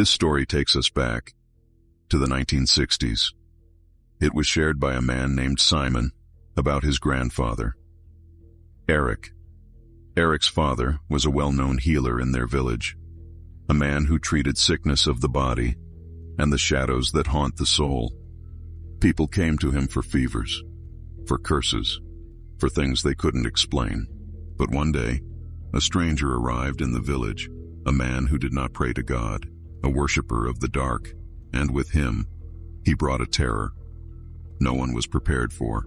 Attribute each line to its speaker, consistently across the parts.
Speaker 1: This story takes us back to the 1960s. It was shared by a man named Simon about his grandfather, Eric. Eric's father was a well-known healer in their village, a man who treated sickness of the body and the shadows that haunt the soul. People came to him for fevers, for curses, for things they couldn't explain. But one day, a stranger arrived in the village, a man who did not pray to God, a worshiper of the dark, and with him, he brought a terror no one was prepared for.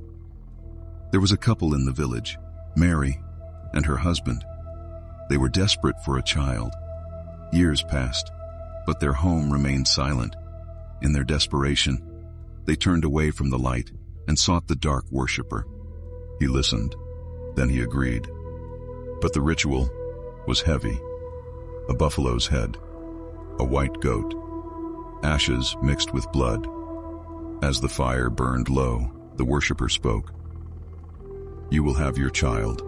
Speaker 1: There was a couple in the village, Mary and her husband. They were desperate for a child. Years passed, but their home remained silent. In their desperation, they turned away from the light and sought the dark worshiper. He listened, then he agreed. But the ritual was heavy. A buffalo's head, a white goat, ashes mixed with blood. As the fire burned low, the worshiper spoke. "You will have your child,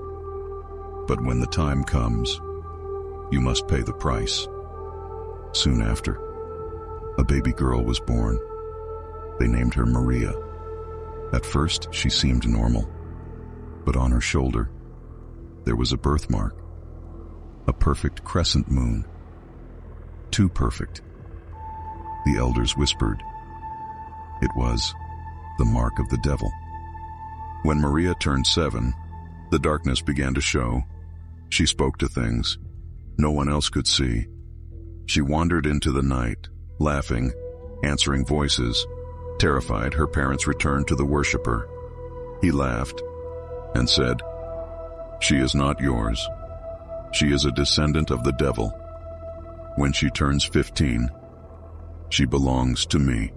Speaker 1: but when the time comes, you must pay the price." Soon after, a baby girl was born. They named her Maria. At first, she seemed normal, but on her shoulder, there was a birthmark, a perfect crescent moon. Too perfect. The elders whispered. It was the mark of the devil. When Maria turned 7, the darkness began to show. She spoke to things no one else could see. She wandered into the night, laughing, answering voices. Terrified, her parents returned to the worshiper. He laughed and said, "She is not yours. She is a descendant of the devil. When she turns 15, she belongs to me."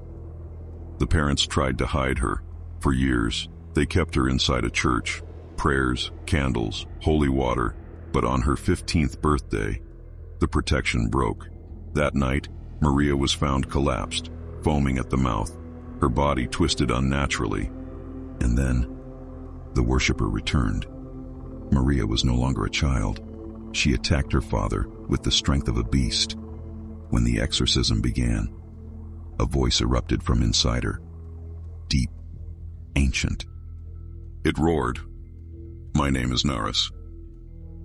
Speaker 1: The parents tried to hide her. For years, they kept her inside a church, prayers, candles, holy water. But on her 15th birthday, the protection broke. That night, Maria was found collapsed, foaming at the mouth, her body twisted unnaturally. And then, the worshiper returned. Maria was no longer a child. She attacked her father with the strength of a beast. When the exorcism began, a voice erupted from inside her, deep, ancient. It roared, "My name is Narus.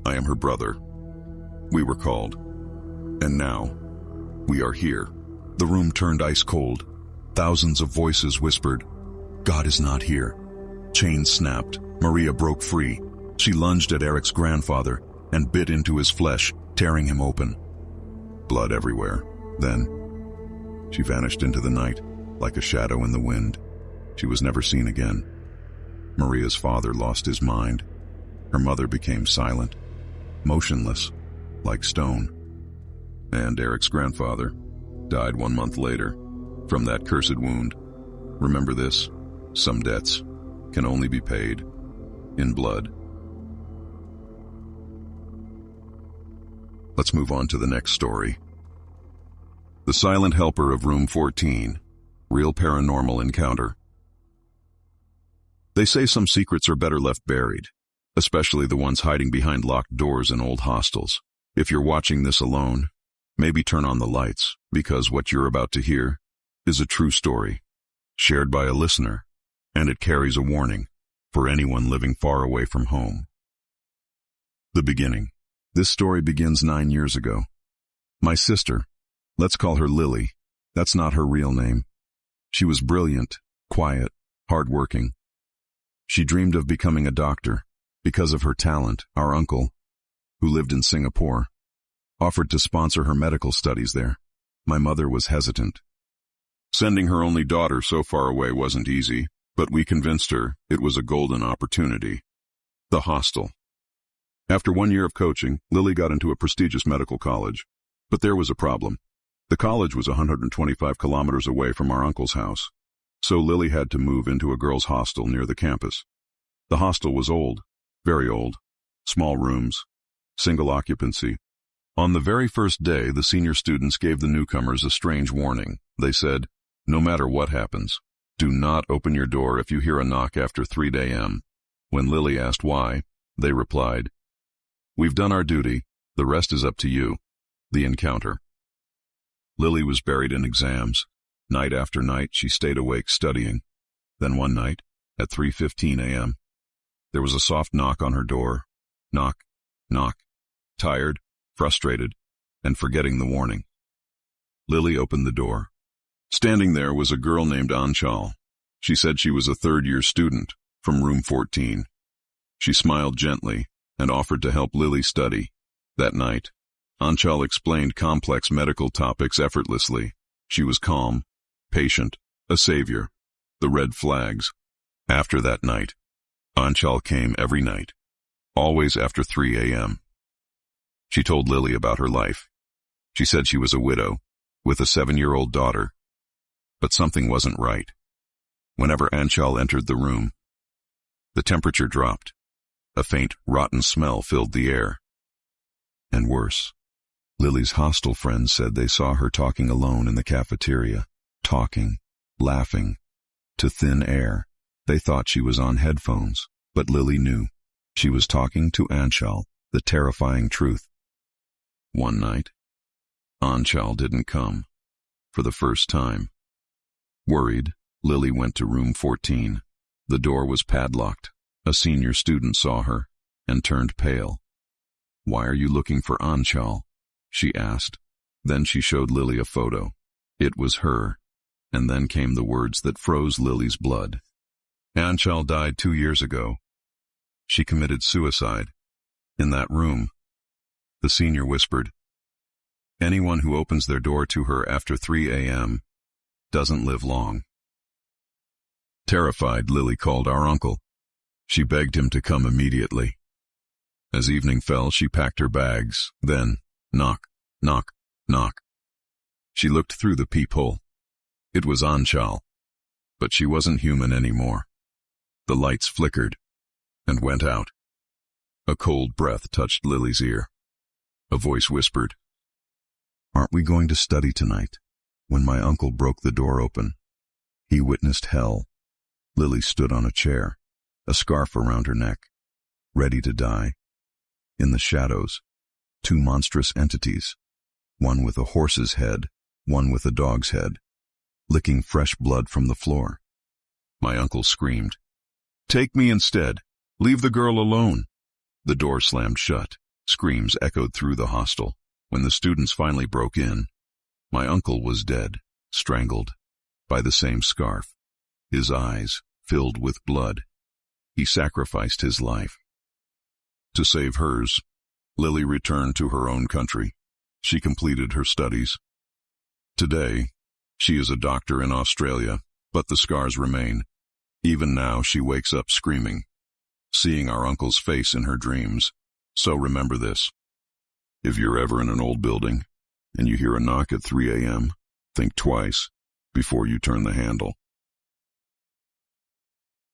Speaker 1: I am her brother. We were called. And now, we are here." The room turned ice cold. Thousands of voices whispered, "God is not here." Chains snapped. Maria broke free. She lunged at Eric's grandfather and bit into his flesh, tearing him open. Blood everywhere. Then, she vanished into the night, like a shadow in the wind. She was never seen again. Maria's father lost his mind. Her mother became silent, motionless, like stone. And Eric's grandfather died 1 month later from that cursed wound. Remember this: some debts can only be paid in blood. Let's move on to the next story. The Silent Helper of Room 14, Real Paranormal Encounter. They say some secrets are better left buried, especially the ones hiding behind locked doors in old hostels. If you're watching this alone, maybe turn on the lights, because what you're about to hear is a true story, shared by a listener, and it carries a warning for anyone living far away from home. The beginning. This story begins 9 years ago. My sister, let's call her Lily, that's not her real name. She was brilliant, quiet, hardworking. She dreamed of becoming a doctor. Because of her talent, our uncle, who lived in Singapore, offered to sponsor her medical studies there. My mother was hesitant. Sending her only daughter so far away wasn't easy, but we convinced her it was a golden opportunity. The hostel. After 1 year of coaching, Lily got into a prestigious medical college. But there was a problem. The college was 125 kilometers away from our uncle's house. So Lily had to move into a girls' hostel near the campus. The hostel was old, very old. Small rooms, single occupancy. On the very first day, the senior students gave the newcomers a strange warning. They said, "No matter what happens, do not open your door if you hear a knock after 3 a.m. When Lily asked why, they replied, "We've done our duty, the rest is up to you." The encounter. Lily was buried in exams. Night after night, she stayed awake studying. Then one night, at 3:15 a.m., there was a soft knock on her door. Knock, knock. Tired, frustrated, and forgetting the warning, Lily opened the door. Standing there was a girl named Anchal. She said she was a third-year student from room 14. She smiled gently and offered to help Lily study. That night, Anchal explained complex medical topics effortlessly. She was calm, patient, a savior. The red flags. After that night, Anchal came every night, always after 3 a.m. She told Lily about her life. She said she was a widow, with a 7-year-old daughter. But something wasn't right. Whenever Anchal entered the room, the temperature dropped. A faint, rotten smell filled the air. And worse, Lily's hostile friends said they saw her talking alone in the cafeteria, talking, laughing, to thin air. They thought she was on headphones, but Lily knew. She was talking to Anchal, the terrifying truth. One night, Anchal didn't come. For the first time. Worried, Lily went to room 14. The door was padlocked. A senior student saw her and turned pale. "Why are you looking for Anchal?" she asked. Then she showed Lily a photo. It was her. And then came the words that froze Lily's blood. Anchal died 2 years ago. She committed suicide. In that room, the senior whispered, "Anyone who opens their door to her after 3 a.m. doesn't live long." Terrified, Lily called our uncle. She begged him to come immediately. As evening fell, she packed her bags. Then, knock, knock, knock. She looked through the peephole. It was Anchal, but she wasn't human anymore. The lights flickered and went out. A cold breath touched Lily's ear. A voice whispered, "Aren't we going to study tonight?" When my uncle broke the door open, he witnessed hell. Lily stood on a chair, a scarf around her neck, ready to die. In the shadows, 2 monstrous entities, one with a horse's head, one with a dog's head, licking fresh blood from the floor. My uncle screamed, "Take me instead. Leave the girl alone." The door slammed shut. Screams echoed through the hostel. When the students finally broke in, my uncle was dead, strangled, by the same scarf, his eyes filled with blood. He sacrificed his life. To save hers, Lily returned to her own country. She completed her studies. Today, she is a doctor in Australia, but the scars remain. Even now she wakes up screaming, seeing our uncle's face in her dreams. So remember this. If you're ever in an old building, and you hear a knock at 3 a.m., think twice before you turn the handle.